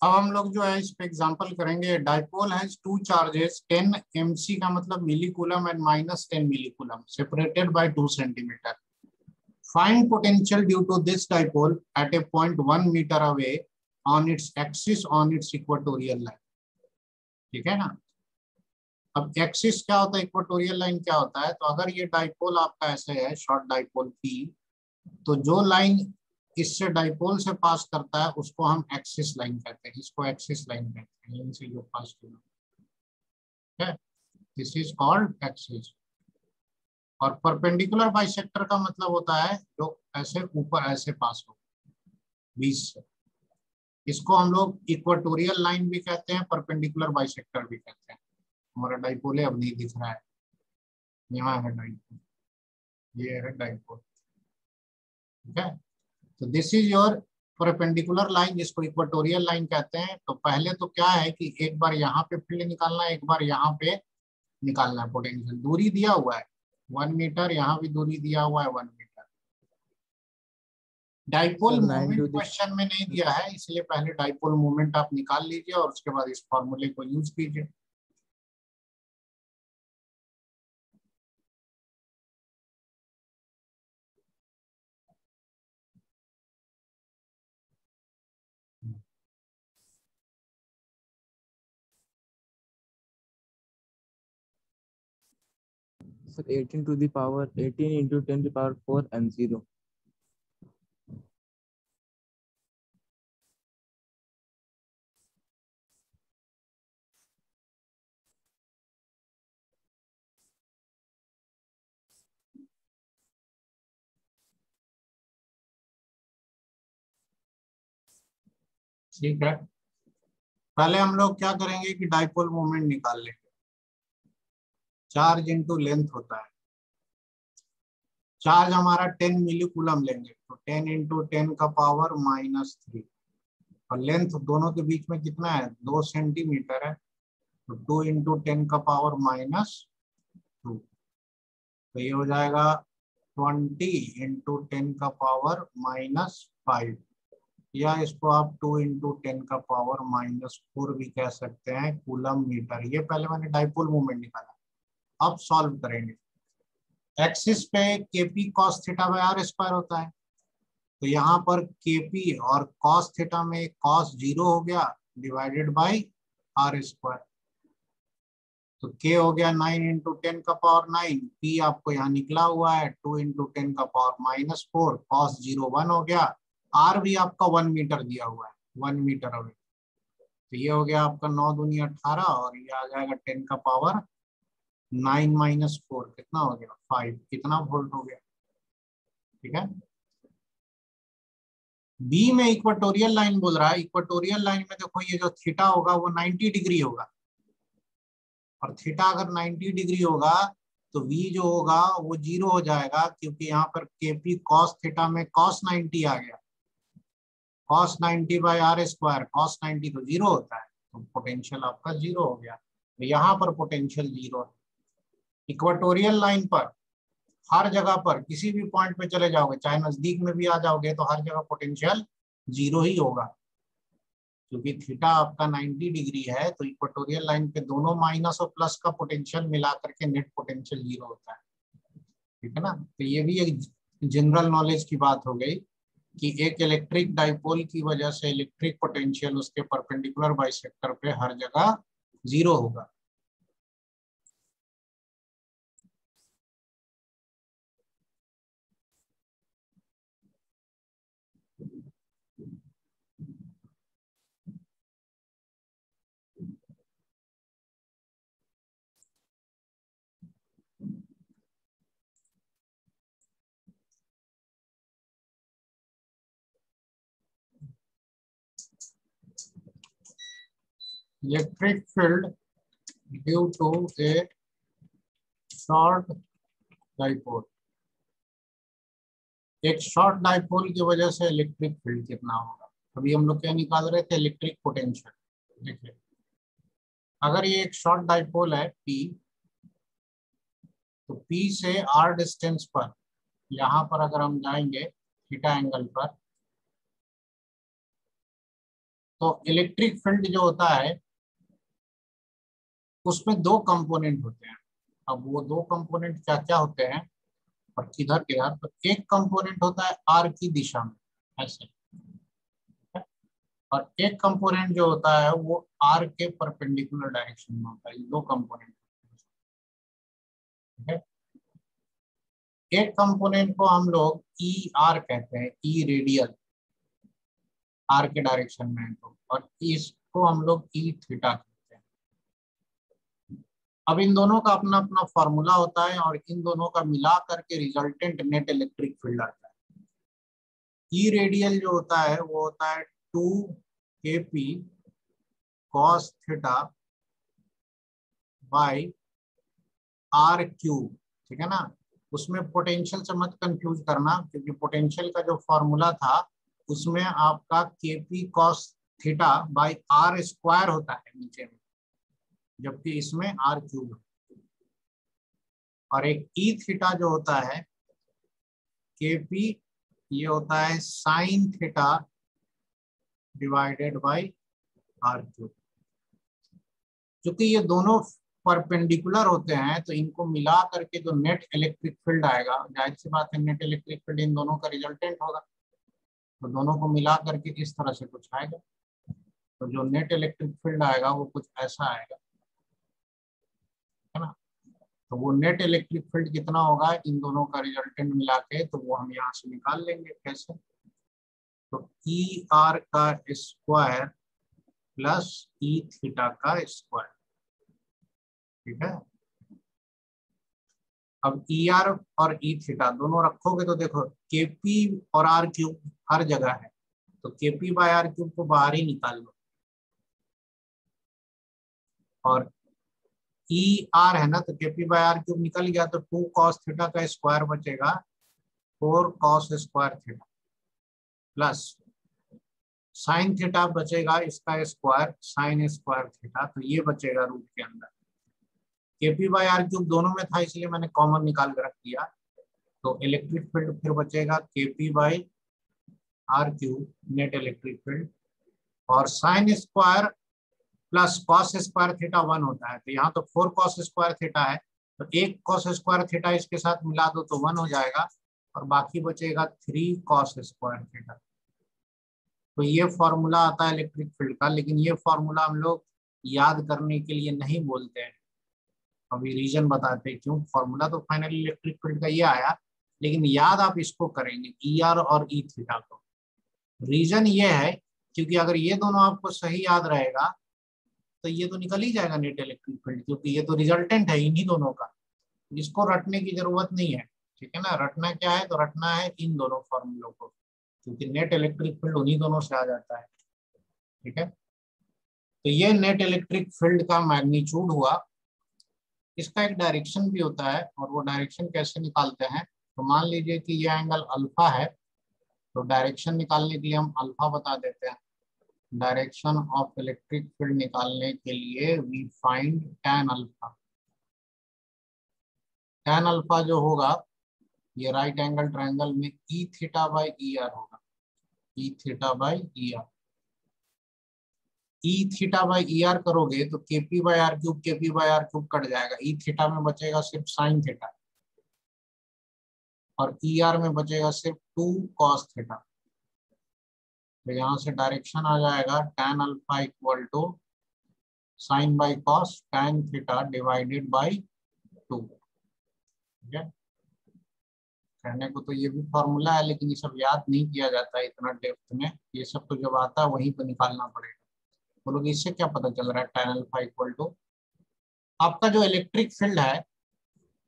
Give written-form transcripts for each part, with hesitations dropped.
अब हम लोग जो है इस पे एग्जांपल करेंगे। Dipole has two charges 10 mc का मतलब milli coulomb and -10 milli coulomb separated by 2 centimetre. Find potential due to this dipole at a point 1 metre away on its axis on its equatorial line. ठीक है ना। अब axis क्या होता है, equatorial line क्या होता है। तो अगर ये डाइपोल आपका ऐसे है, शॉर्ट डाइपोल पी, तो जो लाइन इससे डाइपोल से पास करता है उसको हम एक्सिस लाइन कहते हैं, इसको एक्सिस लाइन कहते हैं, इनसे जो पास किया है, दिस इज कॉल्ड एक्सिस। और परपेंडिकुलर बाइसेक्टर का मतलब होता है जो ऐसे ऊपर ऐसे पास हो बीच से, इसको हम लोग इक्वेटोरियल लाइन भी कहते हैं, परपेंडिकुलर बाइसेक्टर भी कहते हैं। हमारा डाइपोल है, अब नहीं दिख रहा है, यहाँ है डाइपोल, ये है डाइपोल। ठीक है, तो this is your perpendicular line, जिसको इक्वेटोरियल लाइन कहते हैं। तो पहले तो क्या है कि एक बार यहाँ पे फील्ड निकालना है, एक बार यहाँ पे निकालना है पोटेंशियल। दूरी दिया हुआ है 1 मीटर, यहाँ भी दूरी दिया हुआ है 1 metre. Dipole sir 9 moment to the question में नहीं दिया है, इसलिए पहले डाइपोल मोमेंट आप निकाल लीजिए और उसके बाद इस फॉर्मूले को यूज कीजिए। Sir 18 to the power 18 into 10 to the power 4 and 0। ठीक है, पहले हम लोग क्या करेंगे कि डाइपोल मोमेंट निकाल लेंगे। चार्ज इंटू लेंथ होता है, चार्ज हमारा 10 मिली कूलम लेंगे तो 10 इंटू 10 का पावर -3, और लेंथ दोनों के बीच में कितना है, 2 सेंटीमीटर है, तो 2 इंटू 10 का पावर -2, तो ये हो जाएगा 20 इंटू 10 का पावर -5, या इसको आप 2 इंटू 10 का पावर -4 भी कह सकते हैं कूलम मीटर। ये पहले मैंने डाइपोल मोमेंट निकाला, अब सॉल्व करेंगे। एक्सिस पे KP cos theta by R square होता है, तो यहाँ पर केपी और कॉस थीटा में कॉस 0 हो गया डिवाइडेड बाई आर स्क्वायर, तो के हो गया 9 इंटू 10 का पावर 9, पी आपको यहाँ निकला हुआ है 2 इंटू 10 का पावर -4, कॉस 0 1 हो गया, आर भी आपका 1 मीटर दिया हुआ है, 1 मीटर अवे, तो ये हो गया आपका 9 दूनी 18, और ये आ जाएगा 10 का पावर 9 - 4 कितना हो गया 5, कितना वोल्ट हो गया। ठीक है, बी में इक्वेटोरियल लाइन बोल रहा है, इक्वेटोरियल लाइन में देखो ये जो थीटा होगा वो 90 डिग्री होगा, और थीटा अगर 90 डिग्री होगा तो v जो होगा वो 0 हो जाएगा, क्योंकि यहाँ पर केपी कॉस थीटा में कॉस 90 आ गया, cos 90 by R square, cos 90 तो 0 होता है, तो पोटेंशियल आपका 0 हो गया, तो यहाँ पर पोटेंशियल 0 है। इक्वेटोरियल लाइन पर हर जगह पर किसी भी पॉइंट पे चले जाओगे, चाहे नजदीक में भी आ जाओगे, तो हर जगह पोटेंशियल 0 ही होगा, क्योंकि थीटा आपका 90 डिग्री है, तो इक्वेटोरियल लाइन पे दोनों माइनस और प्लस का पोटेंशियल मिला करके नेट पोटेंशियल 0 होता है। ठीक है ना, तो ये भी एक जनरल नॉलेज की बात हो गई कि एक इलेक्ट्रिक डाइपोल की वजह से इलेक्ट्रिक पोटेंशियल उसके परपेंडिकुलर बाइसेक्टर पे हर जगह 0 होगा। Electric field due to a short dipole, एक शॉर्ट डाइपोल की वजह से इलेक्ट्रिक फील्ड कितना होगा। अभी हम लोग क्या निकाल रहे थे, इलेक्ट्रिक पोटेंशियल। देखिए, अगर ये एक शॉर्ट डाइपोल है P, तो P से R डिस्टेंस पर यहाँ पर अगर हम जाएंगे थीटा एंगल पर, तो इलेक्ट्रिक फील्ड जो होता है उसमें दो कंपोनेंट होते हैं। अब वो दो कंपोनेंट क्या क्या होते हैं और किधर किधर, तो एक कंपोनेंट होता है आर की दिशा में ऐसे, और एक कंपोनेंट जो होता है वो आर के परपेंडिकुलर डायरेक्शन में होता है। ये दो कंपोनेंट, ठीक है। एक कंपोनेंट को हम लोग ई आर कहते हैं, ई रेडियल, आर के डायरेक्शन में है तो, और इसको हम लोग ई थीटा कहते हैं। अब इन दोनों का अपना अपना फॉर्मूला होता है और इन दोनों का मिला करके रिजल्टेंट नेट इलेक्ट्रिक फील्ड आता है। ई रेडियल जो होता है वो होता है 2 kp cos theta by R cube, ठीक है ना। उसमें पोटेंशियल से मत कंफ्यूज करना, क्योंकि पोटेंशियल का जो फॉर्मूला था उसमें आपका kp cos theta by R square होता है नीचे में, जबकि इसमें आर क्यूब है। और एक ई थीटा जो होता है kp, ये होता है sine theta divided by R cube. क्योंकि ये दोनों परपेंडिकुलर होते हैं तो इनको मिला करके जो नेट इलेक्ट्रिक फील्ड आएगा, जाहिर सी बात है नेट इलेक्ट्रिक फील्ड इन दोनों का रिजल्टेंट होगा, तो दोनों को मिला करके इस तरह से कुछ आएगा। तो जो नेट इलेक्ट्रिक फील्ड आएगा वो कुछ ऐसा आएगा, है ना। तो वो नेट इलेक्ट्रिक फील्ड कितना होगा इन दोनों का रिजल्टेंट मिला के, तो वो हम यहाँ से निकाल लेंगे। कैसे? तो ई आर का स्क्वायर प्लस ई थीटा का स्क्वायर, ठीक है। अब ई आर और ई थीटा दोनों रखोगे तो देखो केपी और आर क्यूब हर जगह है, तो केपी बाय आर क्यूब को बाहर ही निकाल लो, और ई आर है ना, तो केपी बाय आर क्यूब निकल गया, तो 2 cos थीटा का स्क्वायर बचेगा 4 cos square theta, plus sine theta बचेगा इसका स्क्वायर साइन स्क्वायर थीटा, तो ये बचेगा रूट के अंदर। केपी बाय आर क्यूब दोनों में था इसलिए मैंने कॉमन निकाल के रख दिया, तो इलेक्ट्रिक फील्ड फिर बचेगा K P by R cube net electric field, और sine square plus cos square theta 1 होता है, तो यहाँ तो 4 cos स्क्वायर थीटा है, तो एक cos स्क्वायर थीटा इसके साथ मिला दो तो 1 हो जाएगा, और बाकी बचेगा 3 cos स्क्वायर थीटा। तो ये फॉर्मूला आता है इलेक्ट्रिक फील्ड का, लेकिन ये फॉर्मूला हम लोग याद करने के लिए नहीं बोलते हैं, अभी रीजन बताते हैं क्यों। फॉर्मूला तो फाइनली इलेक्ट्रिक फील्ड का ये आया, लेकिन याद आप इसको करेंगे ई आर और ई थीटा को। रीजन ये है क्योंकि अगर ये दोनों आपको सही याद रहेगा तो ये तो निकल ही जाएगा नेट इलेक्ट्रिक फील्ड, क्योंकि ये तो रिजल्टेंट है इन्हीं दोनों का, इसको रटने की जरूरत नहीं है, ठीक है ना। रटना क्या है, तो रटना है इन दोनों फॉर्मूलों को, क्योंकि नेट इलेक्ट्रिक फील्ड उन्हीं दोनों से आ जाता है, ठीक है। तो ये नेट इलेक्ट्रिक फील्ड का मैग्नीट्यूड हुआ। इसका एक डायरेक्शन भी होता है, और वो डायरेक्शन कैसे निकालते हैं, तो मान लीजिए कि ये एंगल अल्फा है, तो डायरेक्शन निकालने के लिए हम अल्फा बता देते हैं। डायरेक्शन ऑफ इलेक्ट्रिक फील्ड निकालने के लिए we find tan alpha. tan alpha जो होगा ये राइट एंगल ट्रायंगल में E theta by E R होगा, E theta by E R. E theta by E R करोगे तो KP by R cube, KP by R cube cut जाएगा, E theta में बचेगा सिर्फ साइन थीटा, और E R में बचेगा सिर्फ 2 cos थीटा। तो यहाँ से डायरेक्शन आ जाएगा tan alpha equal to sine by cos tan theta divided by 2, ठीक है। कहने को तो ये भी फॉर्मूला है, लेकिन ये सब याद नहीं किया जाता है इतना डेप्थ में, ये सब तो जब आता है वहीं पर निकालना पड़ेगा। बोलोगे इससे क्या पता चल रहा है tan अल्फा इक्वल टू, आपका जो इलेक्ट्रिक फील्ड है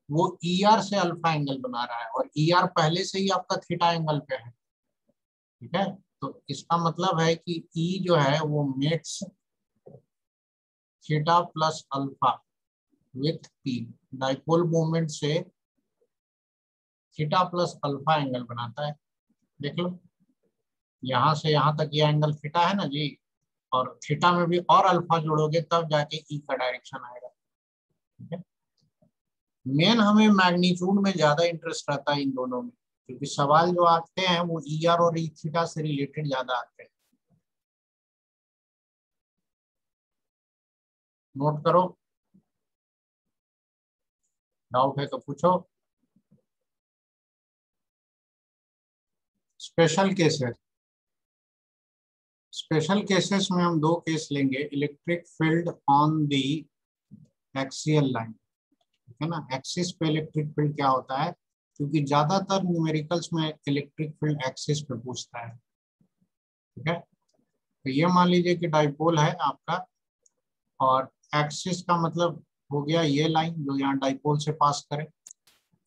वो ई आर से अल्फा एंगल बना रहा है, और ई आर पहले से ही आपका थीटा एंगल पे है, ठीक है। तो इसका मतलब है कि ई जो है वो makes theta plus alpha with P, dipole moment से थीटा प्लस अल्फा एंगल बनाता है। देख लो यहाँ से यहाँ तक ये एंगल थीटा है ना जी, और थीटा में भी और अल्फा जोड़ोगे तब जाके ई का डायरेक्शन आएगा, ठीक है। मेन हमें मैग्नीट्यूड में ज्यादा इंटरेस्ट रहता है इन दोनों में, क्योंकि सवाल जो आते हैं वो ई आर और ई थीटा से रिलेटेड ज्यादा आते हैं। नोट करो, डाउट है तो पूछो। स्पेशल केसेस, स्पेशल केसेस में हम दो केस लेंगे, electric field on the axial line, ठीक है ना। एक्सिस पे इलेक्ट्रिक फील्ड क्या होता है, क्योंकि ज्यादातर न्यूमेरिकल्स में इलेक्ट्रिक फील्ड एक्सिस पे पूछता है, ठीक है। तो ये मान लीजिए कि डाइपोल है आपका, और एक्सिस का मतलब हो गया ये लाइन जो यहाँ डाइपोल से पास करे।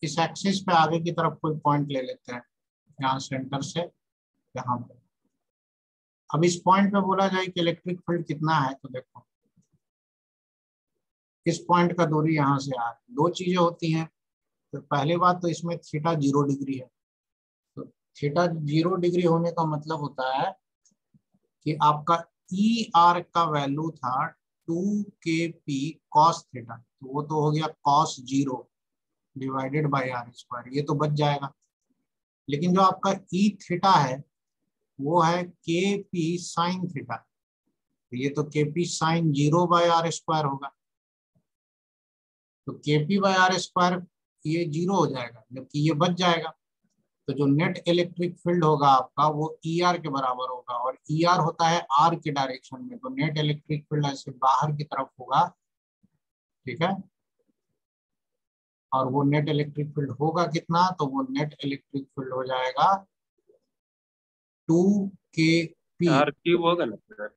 इस एक्सिस पे आगे की तरफ कोई पॉइंट ले लेते हैं, यहाँ सेंटर से यहाँ पे। अब इस पॉइंट पे बोला जाए कि इलेक्ट्रिक फील्ड कितना है, तो देखो इस पॉइंट का दूरी यहाँ से आ, दो चीजें होती हैं। तो पहली बात तो इसमें थीटा 0 डिग्री है, तो थीटा 0 डिग्री होने का मतलब होता है कि आपका ई आर का वैल्यू था 2 kp कॉस थीटा, तो वो तो हो गया cos 0 divided by R square, ये तो बच जाएगा। लेकिन जो आपका ई थीटा है वो है के पी साइन थीटा, तो ये तो K P sine 0 by R square होगा, तो K P bye R square ये 0 हो जाएगा, जबकि ये बच जाएगा। तो जो नेट इलेक्ट्रिक फील्ड होगा आपका वो ई आर के बराबर होगा, और ई आर होता है आर के डायरेक्शन में, तो नेट इलेक्ट्रिक फील्ड ऐसे बाहर की तरफ होगा, ठीक है। और वो नेट इलेक्ट्रिक फील्ड होगा कितना, तो वो नेट इलेक्ट्रिक फील्ड हो जाएगा 2 kp। आर क्यूब होगा ना सर?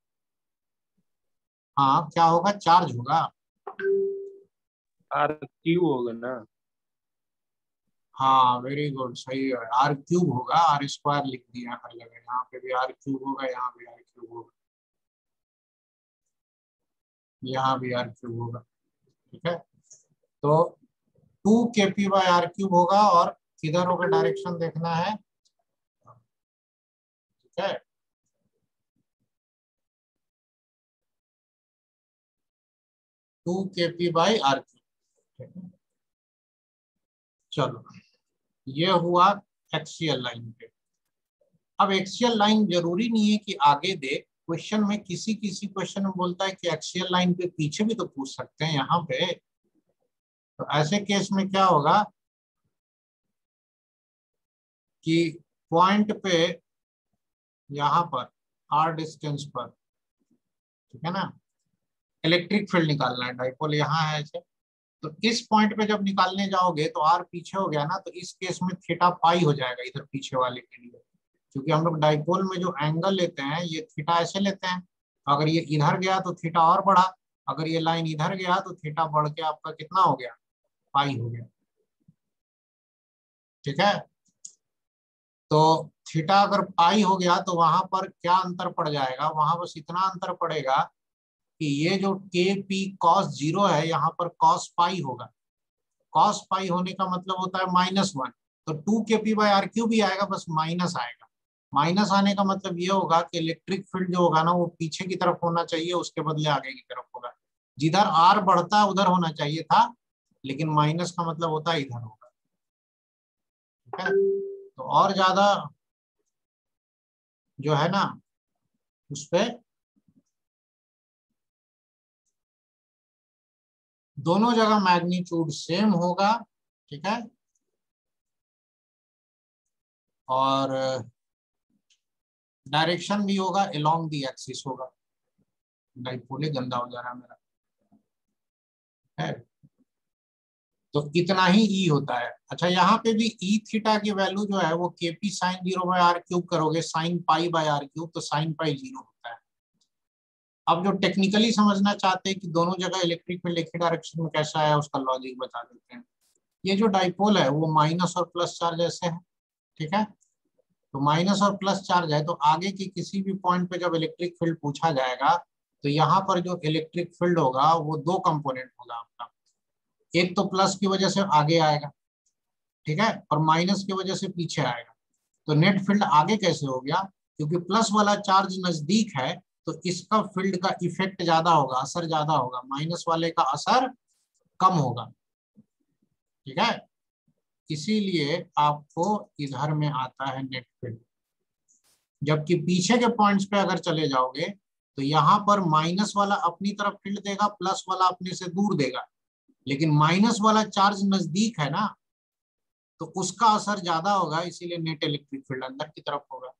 हाँ क्या होगा, चार्ज होगा। आर क्यूब होगा ना? हाँ वेरी गुड, सही है, आर क्यूब होगा, आर स्क्वायर लिख दिया हर जगह, यहाँ पे भी आर क्यूब होगा, यहाँ भी आर क्यूब होगा, यहाँ भी आर क्यूब होगा, ठीक है। तो 2 kp बाय आर क्यूब होगा, और किधर होगा डायरेक्शन देखना है, ठीक है। Two kp by R cube, चलो ये हुआ एक्सियल लाइन पे। अब एक्सियल लाइन जरूरी नहीं है कि आगे दे, क्वेश्चन में किसी किसी क्वेश्चन में बोलता है कि एक्सियल लाइन पे पीछे भी तो पूछ सकते हैं यहाँ पे। तो ऐसे केस में क्या होगा कि पॉइंट पे यहाँ पर आर डिस्टेंस पर, ठीक है ना, इलेक्ट्रिक फील्ड निकालना है, डाइपोल यहाँ है ऐसे। तो इस पॉइंट पे जब निकालने जाओगे तो आर पीछे हो गया ना, तो इस केस में थीटा पाई हो जाएगा इधर पीछे वाले के लिए, क्योंकि हम लोग डाइपोल में जो एंगल लेते हैं ये थीटा ऐसे लेते हैं। अगर ये इधर गया तो थीटा और बढ़ा, अगर ये लाइन इधर गया तो थीटा बढ़ के आपका कितना हो गया, पाई हो गया, ठीक है। तो थीटा अगर पाई हो गया तो वहां पर क्या अंतर पड़ जाएगा, वहां बस इतना अंतर पड़ेगा कि ये जो के पी कॉस 0 है यहाँ पर कॉस पाई होगा। कॉस पाई होने का मतलब होता है -1, तो 2 kp बाय आर क्यूब भी आएगा, बस माइनस आएगा। माइनस आने का मतलब ये होगा कि इलेक्ट्रिक फील्ड जो होगा ना वो पीछे की तरफ होना चाहिए, उसके बदले आगे की तरफ होगा। जिधर आर बढ़ता है उधर होना चाहिए था, लेकिन माइनस का मतलब होता है इधर होगा, ठीक है। तो और ज्यादा जो है ना उस पे दोनों जगह मैग्नीट्यूड सेम होगा, ठीक है। और डायरेक्शन भी होगा अलोंग दी एक्सिस होगा। डाइपोल गंदा हो जा रहा है मेरा, है। तो इतना ही ई होता है। अच्छा यहाँ पे भी ई थीटा की वैल्यू जो है वो K P sine 0 by R cube करोगे, sine pi by R cube, तो साइन पाई 0 होता है। अब जो टेक्निकली समझना चाहते हैं कि दोनों जगह इलेक्ट्रिक फील्ड एक ही डायरेक्शन में कैसा है, उसका लॉजिक बता देते हैं। ये जो डाइपोल है वो माइनस और प्लस चार्ज ऐसे है, ठीक है। तो माइनस और प्लस चार्ज है, तो आगे की किसी भी पॉइंट पे जब इलेक्ट्रिक फील्ड पूछा जाएगा तो यहाँ पर जो इलेक्ट्रिक फील्ड होगा वो दो कंपोनेंट होगा आपका, एक तो प्लस की वजह से आगे आएगा, ठीक है, और माइनस की वजह से पीछे आएगा। तो नेट फील्ड आगे कैसे हो गया, क्योंकि प्लस वाला चार्ज नजदीक है तो इसका फील्ड का इफेक्ट ज्यादा होगा, असर ज्यादा होगा, माइनस वाले का असर कम होगा, ठीक है। इसीलिए आपको इधर में आता है नेट फील्ड। जबकि पीछे के पॉइंट्स पे अगर चले जाओगे तो यहाँ पर माइनस वाला अपनी तरफ फील्ड देगा, प्लस वाला अपने से दूर देगा, लेकिन माइनस वाला चार्ज नजदीक है ना, तो उसका असर ज्यादा होगा, इसीलिए नेट इलेक्ट्रिक फील्ड अंदर की तरफ होगा।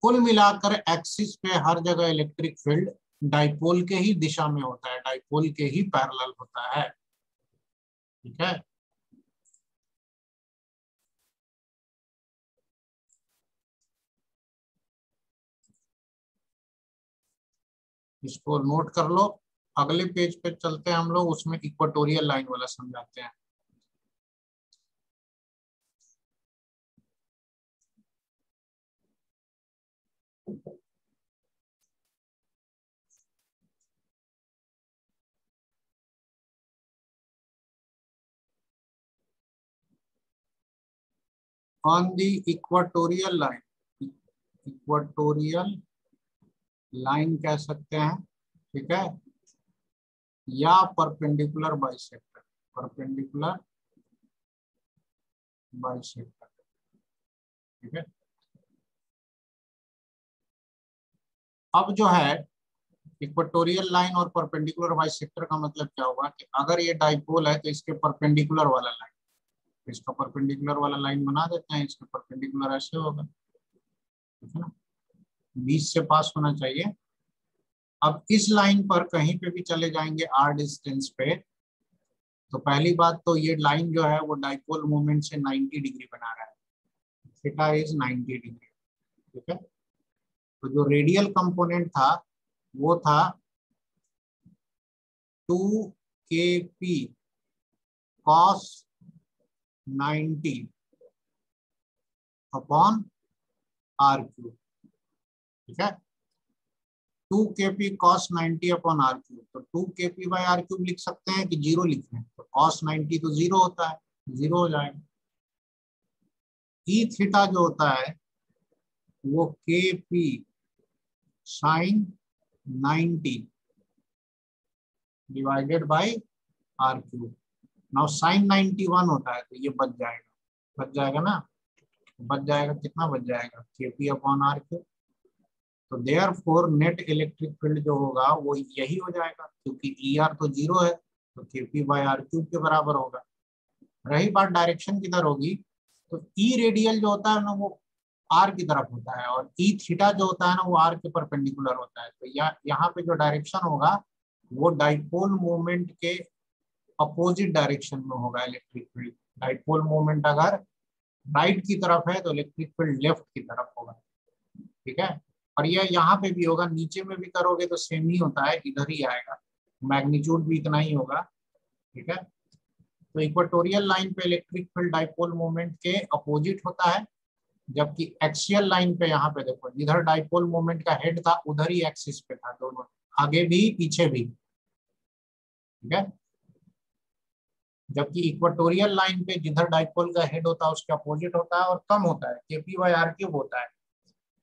कुल मिलाकर एक्सिस पे हर जगह इलेक्ट्रिक फील्ड डाइपोल के ही दिशा में होता है, डाइपोल के ही पैरेलल होता है। ठीक है, इसको नोट कर लो। अगले पेज पे चलते हैं हम लोग, उसमें इक्वेटोरियल लाइन वाला समझाते हैं। On the equatorial line, equatorial line कह सकते हैं, ठीक है, या परपेंडिकुलर बाइसेक्टर, परपेंडिकुलर बाइसेक्टर। ठीक है, अब जो है इक्वेटोरियल लाइन और परपेंडिकुलर बाइसेक्टर का मतलब क्या होगा कि अगर ये डाइपोल है तो इसके परपेंडिकुलर वाला लाइन, इसका परपेंडिकुलर वाला लाइन बना देते हैं, इसके परपेंडिकुलर ऐसे होगा, ठीक है ना, बीच से पास होना चाहिए। अब इस लाइन पर कहीं पे भी चले जाएंगे r डिस्टेंस पे, तो पहली बात तो ये लाइन जो है वो डाइपोल मोमेंट से 90 डिग्री बना रहा है, थीटा इज 90 डिग्री। ठीक है, तो जो रेडियल कंपोनेंट था वो था 2kp cos 90 अपॉन r3। ठीक है, 2kp cos 90 अपॉन r3, तो 2kp बाई r3 लिख सकते हैं कि जीरो लिख लें, तो cos 90 तो जीरो होता है, जीरो हो जाएगा। ई थीटा जो होता है वो kp sin 90 divided by r3। Now sin 91 होता है, तो ये बच जाएगा ना, बच जाएगा, कितना बच जाएगा, kp अपॉन r3। तो देयरफॉर नेट इलेक्ट्रिक फील्ड जो होगा वो यही हो जाएगा, क्योंकि ई आर तो जीरो है, तो kp बाई r3 के बराबर होगा। रही बात डायरेक्शन किधर होगी, तो ई रेडियल जो होता है ना वो आर की तरफ होता है, और ई थीटा जो होता है ना वो आर के परपेंडिकुलर होता है। तो यहाँ पे जो डायरेक्शन होगा वो डाइपोल मोमेंट के अपोजिट डायरेक्शन में होगा इलेक्ट्रिक फील्ड। डाइपोल मोमेंट अगर राइट की तरफ है तो इलेक्ट्रिक फील्ड लेफ्ट की तरफ होगा। ठीक है, और ये यहाँ पे भी होगा, नीचे में भी करोगे तो सेम ही होता है, इधर ही आएगा, मैग्नीट्यूड भी इतना ही होगा। ठीक है, तो इक्वेटोरियल लाइन पे इलेक्ट्रिक फील्ड डाइपोल मोमेंट के अपोजिट होता है, जबकि एक्सियल लाइन पे यहाँ पे देखो जिधर डाइपोल मोमेंट का हेड था उधर ही एक्सिस पे था, दोनों आगे भी पीछे भी। ठीक है, जबकि इक्वेटोरियल लाइन पे जिधर डाइपोल का हेड होता है उसके अपोजिट होता है और कम होता है, kp बाई r3 होता है।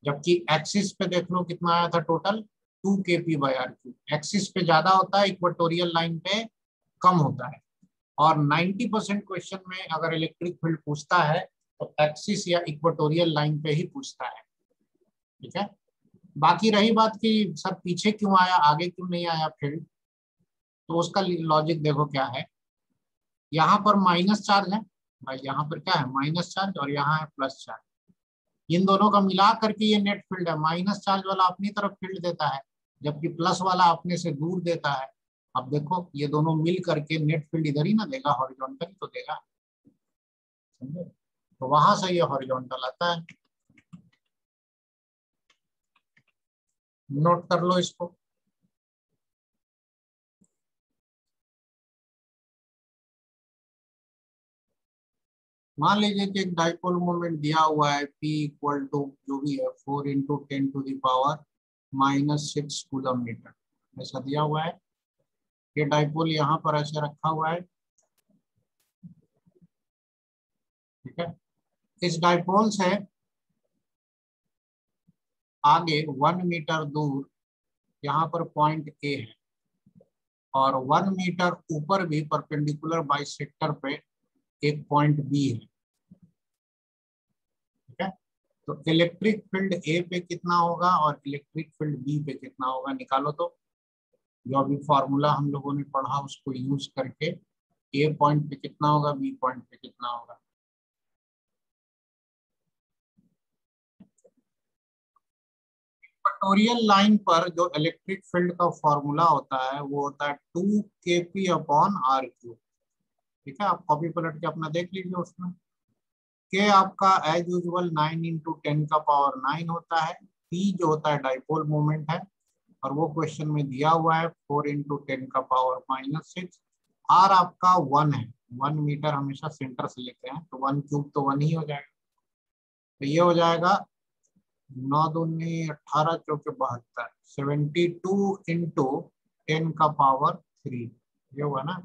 जबकि एक्सिस पे देख लो कितना आया था total, 2kp by r3। Axis पे ज्यादा होता है, इक्वेटोरियल लाइन पे कम होता है। और 90% क्वेश्चन में अगर इलेक्ट्रिक फील्ड पूछता है तो एक्सिस या इक्वेटोरियल लाइन पे ही पूछता है। ठीक है, बाकी रही बात कि सर पीछे क्यों आया आगे क्यों नहीं आया फील्ड, तो उसका लॉजिक देखो क्या है। यहाँ पर माइनस चार्ज है भाई, यहाँ पर क्या है माइनस चार्ज, और यहाँ है प्लस चार्ज, इन दोनों का मिला करके ये नेट फील्ड है। माइनस चार्ज वाला अपनी तरफ फील्ड देता है, जबकि प्लस वाला अपने से दूर देता है। अब देखो ये दोनों मिल करके नेट फील्ड इधर ही ना देगा, हॉरिजॉन्टल तो देगा, समझे, तो वहां से ये हॉरिजॉन्टल आता है। नोट कर लो इसको। मान लीजिए कि एक डाइपोल मोमेंट दिया हुआ है P इक्वल टू जो भी है 4 into 10 to the power -6 coulomb metre, ऐसा दिया हुआ है। ये डाइपोल यहाँ पर ऐसे रखा हुआ है। ठीक है, इस डाइपोल से आगे 1 मीटर दूर यहाँ पर पॉइंट ए है, और 1 मीटर ऊपर भी परपेंडिकुलर बाइसेक्टर पे एक पॉइंट बी है। ठीक है, तो इलेक्ट्रिक फील्ड ए पे कितना होगा और इलेक्ट्रिक फील्ड बी पे कितना होगा, निकालो तो। जो अभी फॉर्मूला हम लोगों ने पढ़ा उसको यूज करके ए पॉइंट पे कितना होगा, बी पॉइंट पे कितना होगा। इक्वेटोरियल लाइन पर जो इलेक्ट्रिक फील्ड का फॉर्मूला होता है वो होता है 2kp/r³। ठीक है, आप कॉपी पलट के अपना देख लीजिए। उसमें के आपका एज यूजुअल 9 × 10⁻⁹ होता है। पी जो होता है डाइपोल मोमेंट है और वो क्वेश्चन में दिया हुआ है 4 × 10⁻⁻⁶। आर आपका 1 है, 1 मीटर हमेशा सेंटर से लेते हैं तो 1³ तो 1 ही हो जाएगा। तो ये हो जाएगा 9 दूनी 18 चौके 72, 72 × 10⁻³ ये हुआ ना।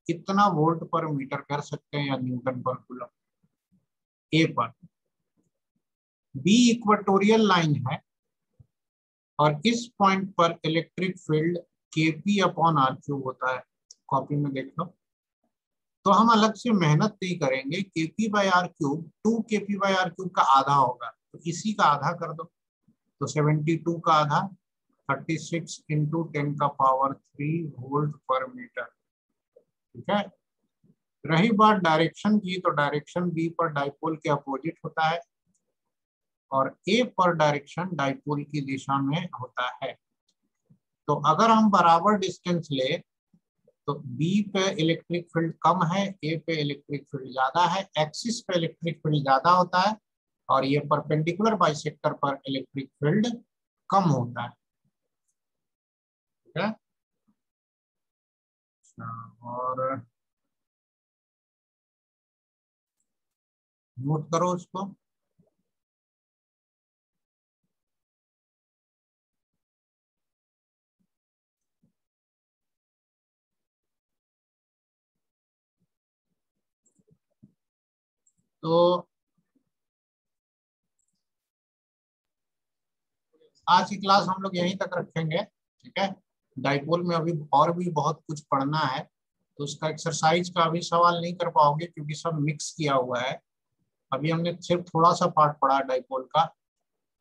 कितना वोल्ट पर मीटर कर सकते हैं या न्यूटन पर कूलम ए पर। बी इक्वेटोरियल लाइन है और इस पॉइंट पर इलेक्ट्रिक फील्ड kp/r³ होता है। कॉपी में देख लो। तो हम अलग से मेहनत नहीं करेंगे, kp/r³, 2kp/r³ का आधा होगा तो इसी का आधा कर दो। तो 72 का आधा 36 × 10⁻³ वोल्ट पर मीटर। ठीक है। रही बात डायरेक्शन की, तो डायरेक्शन बी पर डाइपोल के अपोजिट होता है और ए पर डायरेक्शन डाइपोल की दिशा में होता है। तो अगर हम बराबर डिस्टेंस ले तो बी पे इलेक्ट्रिक फील्ड कम है, ए पे इलेक्ट्रिक फील्ड ज्यादा है। एक्सिस पे इलेक्ट्रिक फील्ड ज्यादा होता है और ये परपेंडिकुलर बाइसेक्टर पर इलेक्ट्रिक फील्ड कम होता है। ठीक है। और नोट करो उसको। तो आज की क्लास हम लोग यहीं तक रखेंगे। ठीक है। डाइपोल में अभी और भी बहुत कुछ पढ़ना है तो उसका एक्सरसाइज का अभी सवाल नहीं कर पाओगे क्योंकि सब मिक्स किया हुआ है। अभी हमने सिर्फ थोड़ा सा पार्ट पढ़ा डाइपोल का,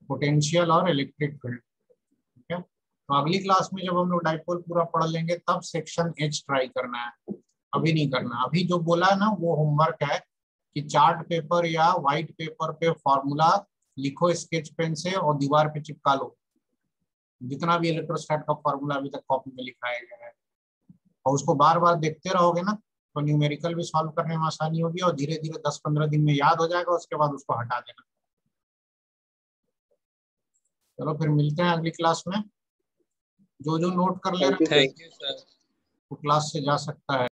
पोटेंशियल और इलेक्ट्रिक फील्ड। ठीक है। तो अगली क्लास में जब हम लोग डाइपोल पूरा पढ़ लेंगे तब सेक्शन एच ट्राई करना है, अभी नहीं करना। अभी जो बोला है ना वो होमवर्क है कि चार्ट पेपर या व्हाइट पेपर पे फॉर्मूला लिखो स्केच पेन से और दीवार पे चिपका लो। जितना भी इलेक्ट्रोस्टैट का फॉर्मूला अभी तक कॉपी में लिखाया गया है और उसको बार बार देखते रहोगे ना तो न्यूमेरिकल भी सॉल्व करने में आसानी होगी और धीरे धीरे 10-15 दिन में याद हो जाएगा। उसके बाद उसको हटा देना। चलो फिर मिलते हैं अगली क्लास में। जो जो नोट कर ले रहे थैंक यू सर। वो क्लास से जा सकता है।